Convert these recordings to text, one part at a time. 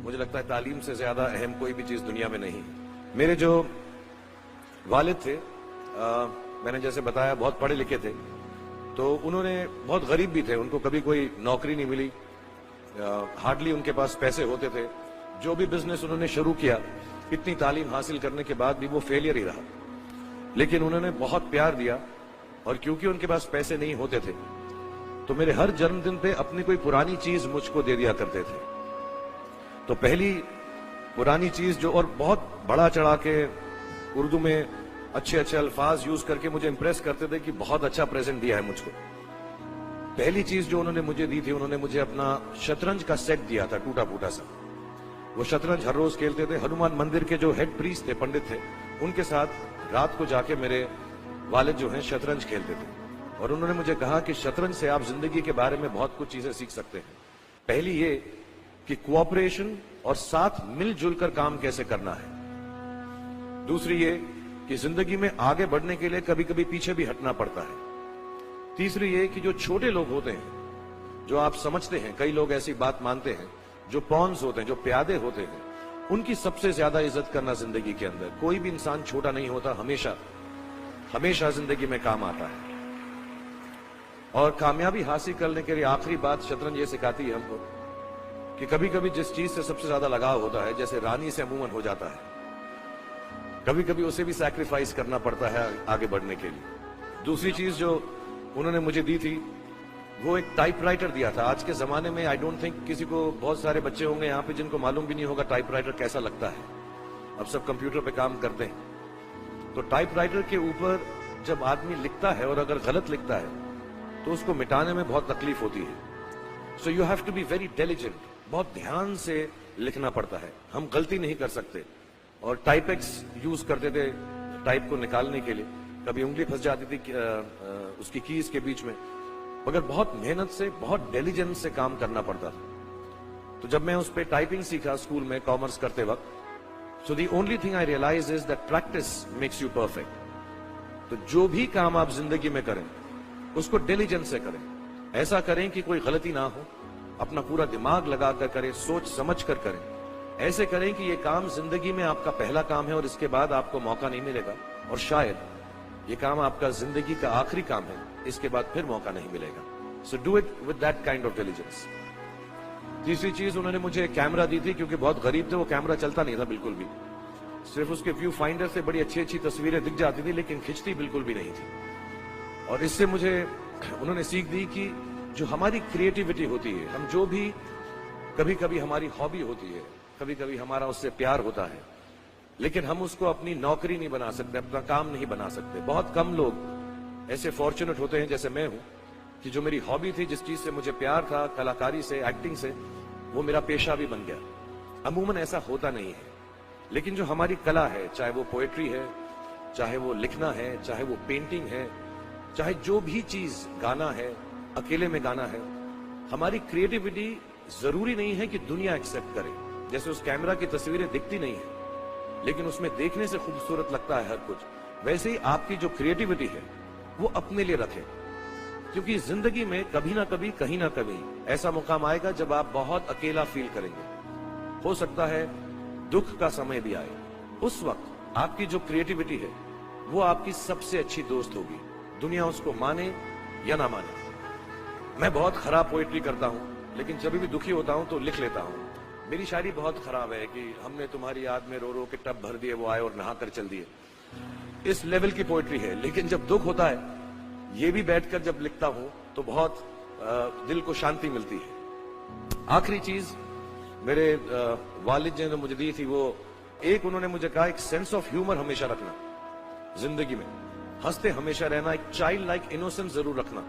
मुझे लगता है तालीम से ज्यादा अहम कोई भी चीज दुनिया में नहीं। मेरे जो वालिद थे, मैंने जैसे बताया बहुत पढ़े लिखे थे, तो उन्होंने बहुत गरीब भी थे, उनको कभी कोई नौकरी नहीं मिली, हार्डली उनके पास पैसे होते थे। जो भी बिजनेस उन्होंने शुरू किया, इतनी तालीम हासिल करने के बाद भी वो फेलियर ही रहा। लेकिन उन्होंने बहुत प्यार दिया, और क्योंकि उनके पास पैसे नहीं होते थे तो मेरे हर जन्मदिन पे अपनी कोई पुरानी चीज मुझको दे दिया करते थे। तो पहली पुरानी चीज जो, और बहुत बड़ा चढ़ा के उर्दू में अच्छे अच्छे अल्फाज यूज करके मुझे इंप्रेस करते थे कि बहुत अच्छा प्रेजेंट दिया है मुझको। पहली चीज जो उन्होंने मुझे दी थी, उन्होंने मुझे अपना शतरंज का सेट दिया था, टूटा फूटा सा। वो शतरंज हर रोज खेलते थे। हनुमान मंदिर के जो हेड प्रीस्ट थे, पंडित थे, उनके साथ रात को जाके मेरे वालिद जो हैं शतरंज खेलते थे। और उन्होंने मुझे कहा कि शतरंज से आप जिंदगी के बारे में बहुत कुछ चीजें सीख सकते हैं। पहली ये कि कोऑपरेशन और साथ मिलजुल कर काम कैसे करना है। दूसरी ये कि जिंदगी में आगे बढ़ने के लिए कभी कभी पीछे भी हटना पड़ता है। तीसरी ये कि जो छोटे लोग होते हैं, जो आप समझते हैं, कई लोग ऐसी बात मानते हैं, जो पॉन्स होते हैं, जो प्यादे होते हैं, उनकी सबसे ज्यादा इज्जत करना जिंदगी के अंदर। कोई भी इंसान छोटा नहीं होता, हमेशा हमेशा जिंदगी में काम आता है। और कामयाबी हासिल करने के लिए आखिरी बात शतरंज ये सिखाती है हमको कि कभी कभी जिस चीज से सबसे ज्यादा लगाव होता है, जैसे रानी से अमूमन हो जाता है, कभी कभी उसे भी सैक्रिफाइस करना पड़ता है आगे बढ़ने के लिए। दूसरी चीज जो उन्होंने मुझे दी थी, वो एक टाइपराइटर दिया था। आज के जमाने में आई डोंट थिंक किसी को, बहुत सारे बच्चे होंगे यहाँ पे जिनको मालूम भी नहीं होगा टाइपराइटर कैसा लगता है। अब सब कंप्यूटर पे काम करते हैं, तो टाइपराइटर के ऊपर जब आदमी लिखता है और अगर गलत लिखता है तो उसको मिटाने में बहुत तकलीफ होती है। So you have to be very diligent, बहुत ध्यान से लिखना पड़ता है। हम गलती नहीं कर सकते। और टाइपेक्स यूज करते थे टाइप को निकालने के लिए, कभी उंगली फंस जाती थी उसकी कीज के बीच में, मगर बहुत मेहनत से, बहुत डिलिजेंस से काम करना पड़ता था। तो जब मैं उस पर टाइपिंग सीखा स्कूल में कॉमर्स करते वक्त, so the only thing I realise is that practice makes you perfect. तो जो भी काम आप जिंदगी में करें उसको डिलिजेंस से करें। ऐसा करें कि कोई गलती ना हो, अपना पूरा दिमाग लगाकर करें, सोच समझ कर करें। ऐसे करें कि ये काम जिंदगी में आपका पहला काम है और इसके बाद आपको मौका नहीं मिलेगा, और शायद ये काम आपका जिंदगी का आखिरी काम है, इसके बाद फिर मौका नहीं मिलेगा। So do it with that kind of diligence. तीसरी चीज उन्होंने मुझे कैमरा दी थी, क्योंकि बहुत गरीब थे, वो कैमरा चलता नहीं था बिल्कुल भी। सिर्फ उसके व्यू फाइंडर से बड़ी अच्छी अच्छी तस्वीरें दिख जाती थी, लेकिन खिंचती बिल्कुल भी नहीं थी। और इससे मुझे उन्होंने सीख दी कि जो हमारी क्रिएटिविटी होती है, हम जो भी, कभी कभी हमारी हॉबी होती है, कभी कभी हमारा उससे प्यार होता है, लेकिन हम उसको अपनी नौकरी नहीं बना सकते, अपना काम नहीं बना सकते। बहुत कम लोग ऐसे फॉर्चुनेट होते हैं जैसे मैं हूं, कि जो मेरी हॉबी थी, जिस चीज से मुझे प्यार था, कलाकारी से, एक्टिंग से, वो मेरा पेशा भी बन गया। अमूमन ऐसा होता नहीं है। लेकिन जो हमारी कला है, चाहे वो पोएट्री है, चाहे वो लिखना है, चाहे वो पेंटिंग है, चाहे जो भी चीज, गाना है, अकेले में गाना है, हमारी क्रिएटिविटी जरूरी नहीं है कि दुनिया एक्सेप्ट करे। जैसे उस कैमरा की तस्वीरें दिखती नहीं है, लेकिन उसमें देखने से खूबसूरत लगता है हर कुछ, वैसे ही आपकी जो क्रिएटिविटी है वो अपने लिए रखें। क्योंकि जिंदगी में कभी ना कभी, कहीं ना कभी ऐसा मुकाम आएगा जब आप बहुत अकेला फील करेंगे। हो सकता है दुख का समय भी आए, उस वक्त आपकी जो क्रिएटिविटी है वो आपकी सबसे अच्छी दोस्त होगी, दुनिया उसको माने या ना माने। मैं बहुत खराब पोएट्री करता हूं, लेकिन जब भी दुखी होता हूं तो लिख लेता हूं। मेरी शायरी बहुत खराब है कि हमने तुम्हारी याद में रो रो के टब भर दिए, वो आए और नहा कर चल दिए। इस लेवल की पोएट्री है। लेकिन जब दुख होता है, ये भी बैठकर जब लिखता हूं तो बहुत दिल को शांति मिलती है। आखिरी चीज मेरे वालिद ने मुझे दी थी, वो एक उन्होंने मुझे कहा, एक सेंस ऑफ ह्यूमर हमेशा रखना जिंदगी में, हंसते हमेशा रहना, एक चाइल्ड लाइक इनोसेंस जरूर रखना।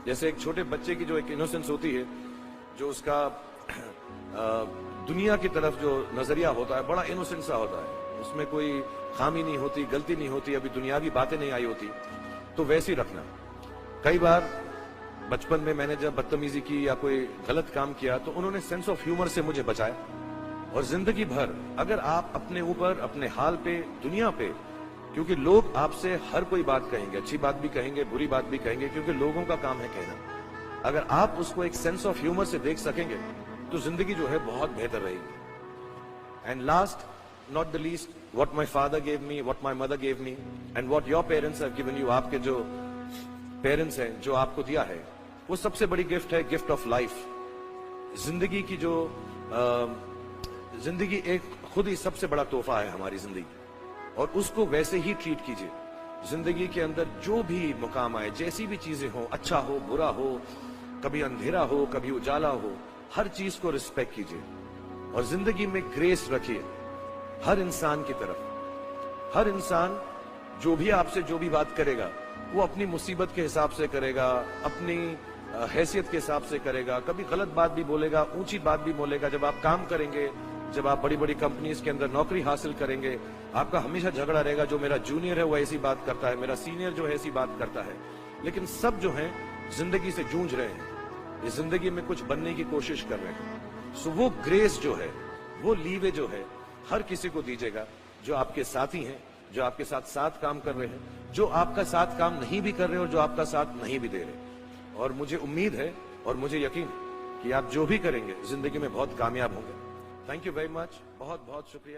जैसे एक छोटे बच्चे की जो एक इनोसेंस होती है, जो उसका दुनिया की तरफ जो नजरिया होता है, बड़ा इनोसेंट सा होता है, उसमें कोई खामी नहीं होती, गलती नहीं होती, अभी दुनियावी बातें नहीं आई होती, तो वैसे ही रखना। कई बार बचपन में मैंने जब बदतमीजी की या कोई गलत काम किया तो उन्होंने सेंस ऑफ ह्यूमर से मुझे बचाया। और जिंदगी भर अगर आप अपने ऊपर, अपने हाल पे, दुनिया पे, क्योंकि लोग आपसे हर कोई बात कहेंगे, अच्छी बात भी कहेंगे, बुरी बात भी कहेंगे, क्योंकि लोगों का काम है कहना। अगर आप उसको एक सेंस ऑफ ह्यूमर से देख सकेंगे तो जिंदगी जो है बहुत बेहतर रहेगी। And last, not the least, what my father gave me, what my mother gave me, and what your parents have given you, आपके जो पेरेंट्स हैं, जो आपको दिया है, वो सबसे बड़ी गिफ्ट है, गिफ्ट ऑफ लाइफ। जिंदगी की जो जिंदगी एक खुद ही सबसे बड़ा तोहफा है हमारी जिंदगी, और उसको वैसे ही ट्रीट कीजिए। जिंदगी के अंदर जो भी मुकाम आए, जैसी भी चीजें हो, अच्छा हो बुरा हो, कभी अंधेरा हो कभी उजाला हो, हर चीज को रिस्पेक्ट कीजिए और जिंदगी में ग्रेस रखिए हर इंसान की तरफ। हर इंसान जो भी आपसे जो भी बात करेगा, वो अपनी मुसीबत के हिसाब से करेगा, अपनी हैसियत के हिसाब से करेगा। कभी गलत बात भी बोलेगा, ऊंची बात भी बोलेगा। जब आप काम करेंगे, जब आप बड़ी बड़ी कंपनीज के अंदर नौकरी हासिल करेंगे, आपका हमेशा झगड़ा रहेगा, जो मेरा जूनियर है वो ऐसी बात करता है, मेरा सीनियर जो है ऐसी बात करता है। लेकिन सब जो है जिंदगी से जूझ रहे हैं, इस जिंदगी में कुछ बनने की कोशिश कर रहे हैं। सो वो ग्रेस जो है, वो लीवे जो है, हर किसी को दीजिएगा जो आपके साथी हैं, जो आपके साथ साथ काम कर रहे हैं, जो आपका साथ काम नहीं भी कर रहे और जो आपका साथ नहीं भी दे रहे। और मुझे उम्मीद है और मुझे यकीन कि आप जो भी करेंगे जिंदगी में बहुत कामयाब होंगे। थैंक यू वेरी मच, बहुत बहुत शुक्रिया।